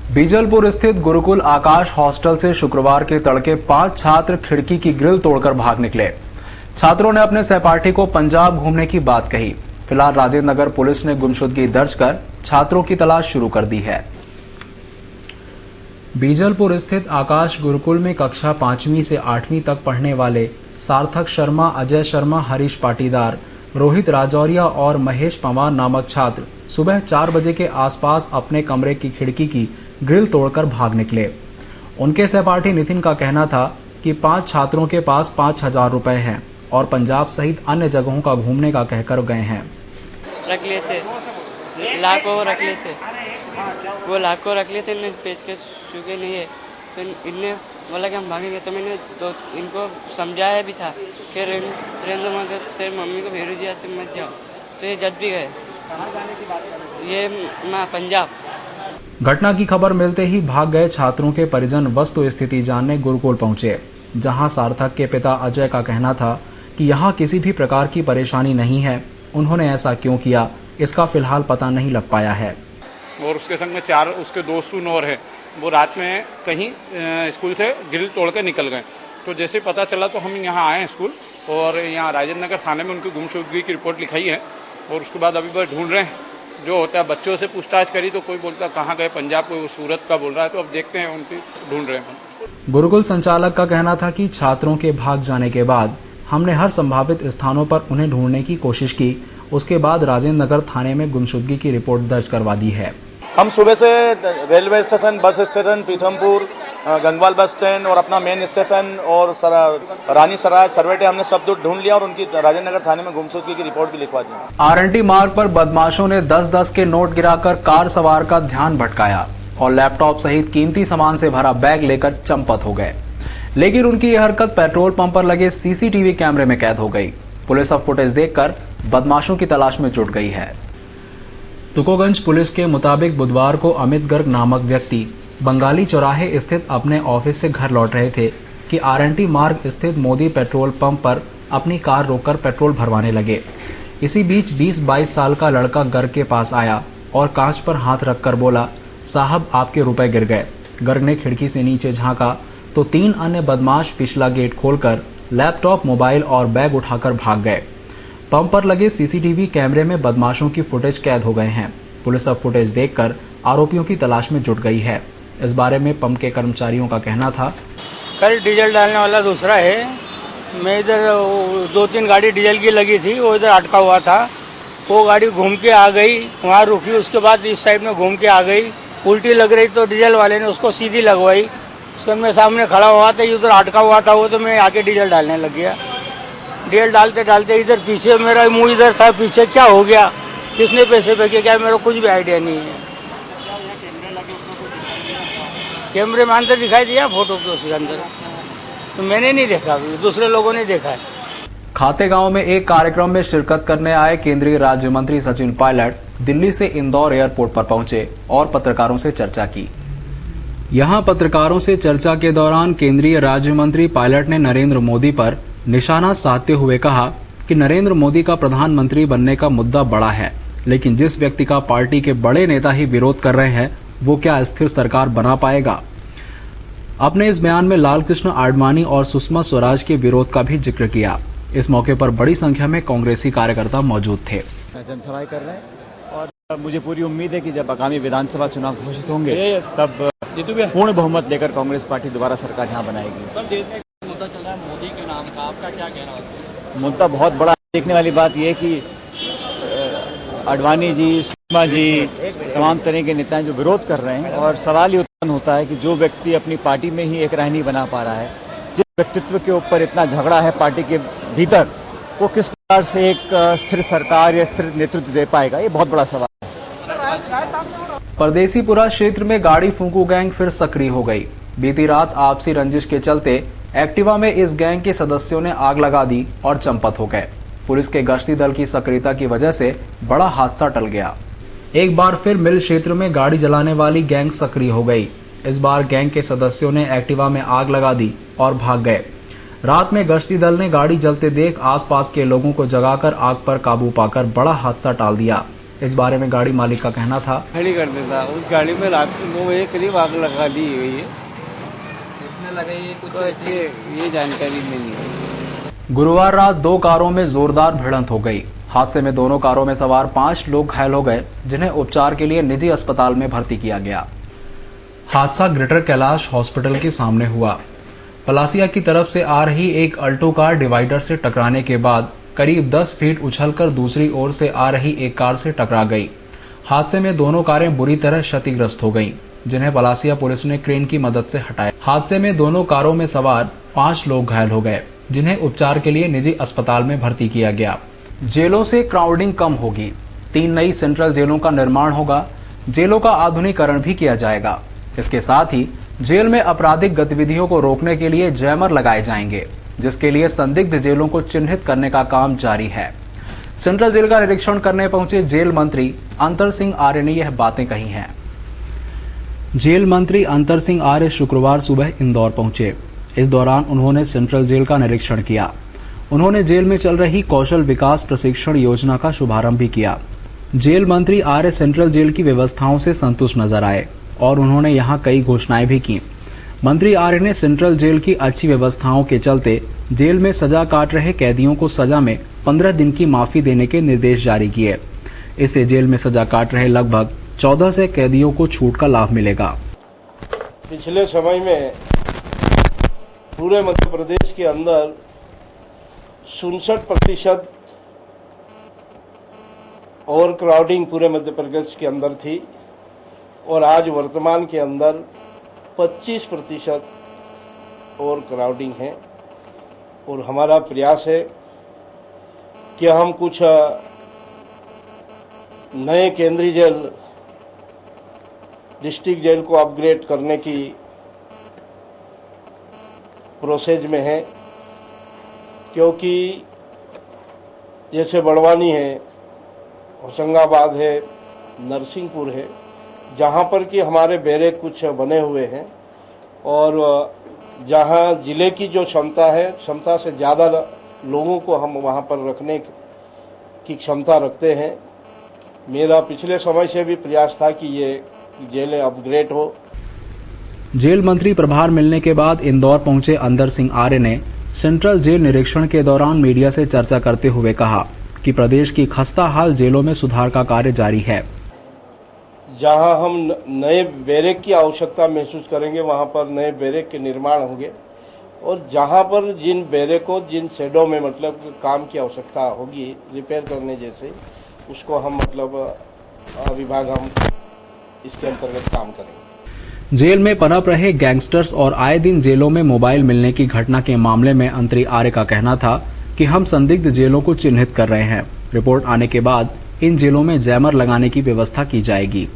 बीजलपुर स्थित गुरुकुल आकाश हॉस्टल से शुक्रवार के तड़के 5 छात्र खिड़की की ग्रिल तोड़कर भाग निकले। छात्रों ने अपने सहपाठी को पंजाब घूमने की बात कही। फिलहाल राजेंद्र नगर पुलिस ने गुमशुदगी दर्ज कर छात्रों की तलाश शुरू कर दी है। बीजलपुर स्थित आकाश गुरुकुल में कक्षा 5वीं से 8वीं तक पढ़ने वाले सार्थक शर्मा, अजय शर्मा, हरीश पाटीदार, रोहित राजौरिया और महेश पवार नामक छात्र सुबह 4 बजे के आसपास अपने कमरे की खिड़की की ग्रिल तोड़कर भाग निकले। उनके सहपाठी नितिन का कहना था कि 5 छात्रों के पास 5,000 रुपए हैं और पंजाब सहित अन्य जगहों का घूमने का कहकर गए हैं। रख लिए थे, लाखों रख लिए थे, वो लाखों रख लिए थे, इन्हें बेच के चुके नहीं है। तो इनने बोला कि हम भागेंगे, तो मैंने इनको समझाया भी था कि रेंद्र मत से मम्मी को भेरू जी से मत जाओ, तो ये जब भी गए। कहाँ जाने की बात कर रहे हैं? ये पंजाब। घटना की खबर मिलते ही भाग गए छात्रों के परिजन वस्तु स्थिति जानने गुरुकुल पहुंचे, जहां सार्थक के पिता अजय का कहना था कि यहां किसी भी प्रकार की परेशानी नहीं है। उन्होंने ऐसा क्यों किया, इसका फिलहाल पता नहीं लग पाया है। और उसके संग में 4 उसके दोस्त और है, वो रात में कहीं स्कूल से ग्रिल तोड़ के निकल गए। तो जैसे पता चला तो हम यहाँ आए हैं स्कूल, और यहाँ राजेंद्र नगर थाने में उनकी गुमशुदगी की रिपोर्ट लिखाई है। और उसके बाद अभी बस ढूंढ रहे हैं। जो होता है, बच्चों से पूछताछ करी तो कोई बोलता कहाँ गए, पंजाब, कोई सूरत का बोल रहा है। तो अब देखते हैं, उनकी ढूंढ रहे हैं। गुरुकुल संचालक का कहना था कि छात्रों के भाग जाने के बाद हमने हर संभावित स्थानों पर उन्हें ढूंढने की कोशिश की। उसके बाद राजेंद्र नगर थाने में गुमशुदगी की रिपोर्ट दर्ज करवा दी है। हम सुबह से railway station, bus station, Pithampur, Gangwal bus stand और अपना मेन स्टेशन और रानी सराय, सरवेटे हमने सब ढूंढ लिया और उनकी राजेंद्र नगर थाने में गुमशुदगी की रिपोर्ट भी लिखवा दी। आरएनटी मार्ग पर बदमाशों ने 10-10 के नोट गिराकर कार सवार का ध्यान भटकाया और लैपटॉप सहित कीमती सामान से भरा बैग लेकर चंपत हो गए। लेकिन उनकी यह हरकत पेट्रोल पंप पर लगे सीसीटीवी कैमरे में कैद हो गई। पुलिस अब फुटेज देखकर बदमाशों की तलाश में जुट गई है। तुकोगंज पुलिस के मुताबिक बुधवार को अमित गर्ग नामक व्यक्ति बंगाली चौराहे स्थित अपने ऑफिस से घर लौट रहे थे कि आरएनटी मार्ग स्थित मोदी पेट्रोल पंप पर अपनी कार रोककर पेट्रोल भरवाने लगे। इसी बीच 20-22 साल का लड़का गर्ग के पास आया और कांच पर हाथ रखकर बोला, साहब आपके रुपए गिर गए। गर्ग ने खिड़की से नीचे झांका तो 3 अन्य बदमाश पिछला गेट खोलकर लैपटॉप, मोबाइल और बैग उठाकर भाग गए। पंप पर लगे सीसीटीवी कैमरे में बदमाशों की फुटेज कैद हो गए हैं। पुलिस अब फुटेज देखकर आरोपियों की तलाश में जुट गई है। इस बारे में पंप के कर्मचारियों का कहना था, कल डीजल डालने वाला दूसरा है। मैं इधर 2-3 गाड़ी डीजल की लगी थी, वो इधर अटका हुआ था। वो गाड़ी घूम के आ गई, वहाँ रुकी, उसके बाद इस साइड में घूम के आ गई। उल्टी लग रही तो डीजल वाले ने उसको सीधी लगवाई। उसके मैं सामने खड़ा हुआ था, उधर अटका हुआ था वो, तो मैं आके डीजल डालने लग गया। डीजल डालते डालते इधर पीछे मेरा मुँह इधर था, पीछे क्या हो गया, किसने पैसे फेंके, क्या, मेरा कुछ भी आइडिया नहीं है। कैमरे में अंदर दिखाई दिया फोटो के उसके अंदर, तो मैंने नहीं देखा, दूसरे लोगों ने देखा है। खातेगांव में एक कार्यक्रम में शिरकत करने आए केंद्रीय राज्य मंत्री सचिन पायलट दिल्ली से इंदौर एयरपोर्ट पर पहुंचे और पत्रकारों से चर्चा की। यहां पत्रकारों से चर्चा के दौरान केंद्रीय राज्य मंत्री पायलट ने नरेंद्र मोदी पर निशाना साधते हुए कहा कि नरेंद्र मोदी का प्रधानमंत्री बनने का मुद्दा बड़ा है, लेकिन जिस व्यक्ति का पार्टी के बड़े नेता ही विरोध कर रहे हैं, वो क्या स्थिर सरकार बना पाएगा। अपने इस बयान में लाल कृष्ण आडवाणी और सुषमा स्वराज के विरोध का भी जिक्र किया। इस मौके पर बड़ी संख्या में कांग्रेसी कार्यकर्ता मौजूद थे। जनसभाएं कर रहे हैं और मुझे पूरी उम्मीद है कि जब आगामी विधानसभा चुनाव घोषित होंगे तब पूर्ण बहुमत लेकर कांग्रेस पार्टी दोबारा सरकार यहाँ बनाएगी। मुद्दा चल रहा है मोदी के नाम का, आपका क्या कहना है? मुद्दा बहुत बड़ा। देखने वाली बात यह है कि आडवाणी जी, सुषमा जी, तमाम तरह के नेता जो विरोध कर रहे हैं, और सवाल ये उत्पन्न होता है कि जो व्यक्ति अपनी पार्टी में ही एक राह नहीं बना पा रहा है, जिस व्यक्तित्व के ऊपर इतना झगड़ा है पार्टी के भीतर, वो किस प्रकार से एक स्थिर सरकार या स्थिर नेतृत्व दे पाएगा, ये बहुत बड़ा सवाल है। परदेसीपुरा क्षेत्र में गाड़ी फूंकू गैंग फिर सक्रिय हो गई। बीती रात आपसी रंजिश के चलते एक्टिवा में इस गैंग के सदस्यों ने आग लगा दी और चंपत हो गए। पुलिस के गश्ती दल की सक्रियता की वजह से बड़ा हादसा टल गया। एक बार फिर मिल क्षेत्र में गाड़ी जलाने वाली गैंग सक्रिय हो गई। इस बार गैंग के सदस्यों ने एक्टिवा में आग लगा दी और भाग गए। रात में गश्ती दल ने गाड़ी जलते देख आसपास के लोगों को जगाकर आग पर काबू पाकर बड़ा हादसा टाल दिया। इस बारे में गाड़ी मालिक का कहना था, खड़ी कर देता। उस गाड़ी में रात को 9 बजे करीब आग लगा दी गई है। इसमें लगे ये कुछ तो इसके ये जानकारी नहीं है। गुरुवार रात 2 कारों में जोरदार भिड़ंत हो गई। हादसे में दोनों कारों में सवार 5 लोग घायल हो गए, जिन्हें उपचार के लिए निजी अस्पताल में भर्ती किया गया। हादसा ग्रेटर कैलाश हॉस्पिटल के सामने हुआ। पलासिया की तरफ से आ रही एक अल्टो कार डिवाइडर से टकराने के बाद करीब 10 फीट उछलकर दूसरी ओर से आ रही एक कार से टकरा गई। हादसे में दोनों कारें बुरी तरह क्षतिग्रस्त हो गईं, जिन्हें पलासिया पुलिस ने क्रेन की मदद से हटाया। हादसे में दोनों कारों में सवार 5 लोग घायल हो गए, जिन्हें उपचार के लिए निजी अस्पताल में भर्ती किया गया। जेलों से क्राउडिंग कम होगी। 3 नई सेंट्रल जेलों का निर्माण होगा। जेलों का आधुनिकीकरण भी किया जाएगा। इसके साथ ही जेल में आपराधिक गतिविधियों को रोकने के लिए जैमर लगाए जाएंगे, जिसके लिए संदिग्ध जेलों को चिन्हित करने का काम जारी है। सेंट्रल जेल का निरीक्षण करने पहुंचे जेल मंत्री अंतर सिंह आर्य ने यह बातें कही हैं। जेल मंत्री अंतर सिंह आर्य शुक्रवार सुबह इंदौर पहुंचे। इस दौरान उन्होंने सेंट्रल जेल का निरीक्षण किया। उन्होंने जेल में चल रही कौशल विकास प्रशिक्षण योजना का शुभारंभ भी किया। जेल मंत्री आर्य सेंट्रल जेल की व्यवस्थाओं से संतुष्ट नजर आए और उन्होंने यहां कई घोषणाएं भी की। मंत्री आर्य ने सेंट्रल जेल की अच्छी व्यवस्थाओं के चलते जेल में सजा काट रहे कैदियों को सजा में 15 दिन की माफी देने के निर्देश जारी किए। इससे जेल में सजा काट रहे लगभग 1400 कैदियों को छूट का लाभ मिलेगा। पिछले समय में पूरे मध्य प्रदेश के अंदर 67% ओवर क्राउडिंग पूरे मध्य प्रदेश के अंदर थी और आज वर्तमान के अंदर 25% ओवर क्राउडिंग है। और हमारा प्रयास है कि हम कुछ नए केंद्रीय जेल डिस्ट्रिक्ट जेल को अपग्रेड करने की प्रोसेस में है, क्योंकि जैसे बड़वानी है, होशंगाबाद है, नरसिंहपुर है, जहाँ पर कि हमारे बैरक कुछ बने हुए हैं और जहाँ ज़िले की जो क्षमता है, क्षमता से ज़्यादा लोगों को हम वहाँ पर रखने की क्षमता रखते हैं। मेरा पिछले समय से भी प्रयास था कि ये जेलें अपग्रेड हो। जेल मंत्री प्रभार मिलने के बाद इंदौर पहुंचे अंतर सिंह आर्य ने सेंट्रल जेल निरीक्षण के दौरान मीडिया से चर्चा करते हुए कहा कि प्रदेश की खस्ताहाल जेलों में सुधार का कार्य जारी है। जहां हम नए बैरक की आवश्यकता महसूस करेंगे वहां पर नए बैरक के निर्माण होंगे और जहां पर जिन बैरकों जिन शेडों में मतलब काम की आवश्यकता होगी रिपेयर करने जैसे, उसको हम मतलब विभाग हम इसके अंतर्गत काम करेंगे। जेल में पनप रहे गैंगस्टर्स और आए दिन जेलों में मोबाइल मिलने की घटना के मामले में मंत्री आर्य का कहना था कि हम संदिग्ध जेलों को चिन्हित कर रहे हैं। रिपोर्ट आने के बाद इन जेलों में जैमर लगाने की व्यवस्था की जाएगी।